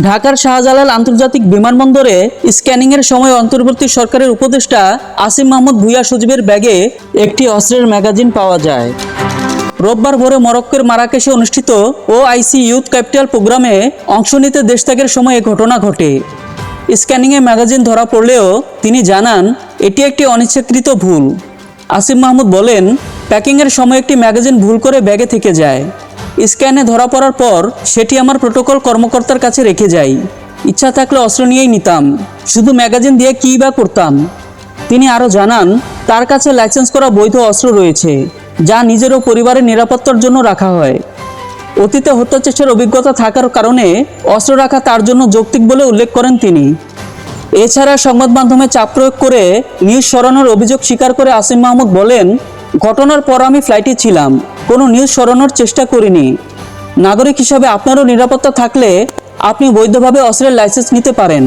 ঢাকার শাহজালাল আন্তর্জাতিক বিমানবন্দরে স্ক্যানিংয়ের সময় অন্তর্বর্তী সরকারের উপদেষ্টা আসিম মাহমুদ ভূঁইয়া সজীবের ব্যাগে একটি অস্ত্রের ম্যাগাজিন পাওয়া যায়। রোববার ভোরে মরক্কোর মারাকেশে অনুষ্ঠিত ওআইসি ইউথ ক্যাপিটাল প্রোগ্রামে অংশ নিতে দেশ ত্যাগের সময় এ ঘটনা ঘটে। স্ক্যানিংয়ে ম্যাগাজিন ধরা পড়লেও তিনি জানান এটি একটি অনিচ্ছাকৃত ভুল। আসিম মাহমুদ বলেন, প্যাকিংয়ের সময় একটি ম্যাগাজিন ভুল করে ব্যাগে থেকে যায়। স্ক্যানে ধরা পড়ার পর সেটি আমার প্রোটোকল কর্মকর্তার কাছে রেখে যাই। ইচ্ছা থাকলে অস্ত্র নিয়েই নিতাম, শুধু ম্যাগাজিন দিয়ে কী বা করতাম। তিনি আরও জানান, তার কাছে লাইসেন্স করা বৈধ অস্ত্র রয়েছে, যা নিজের ও পরিবারের নিরাপত্তার জন্য রাখা হয়। অতীতে হত্যাচেষ্টার অভিজ্ঞতা থাকার কারণে অস্ত্র রাখা তার জন্য যৌক্তিক বলে উল্লেখ করেন তিনি। এছাড়া সংবাদ মাধ্যমে চাপ প্রয়োগ করে নিউজ সরানোর অভিযোগ স্বীকার করে আসিম মাহমুদ বলেন, ঘটনার পর আমি ফ্লাইটে ছিলাম, কোনো নিউজ সরানোর চেষ্টা করিনি। নাগরিক হিসাবে আপনারও নিরাপত্তা থাকলে আপনি বৈধভাবে অস্ত্রের লাইসেন্স নিতে পারেন।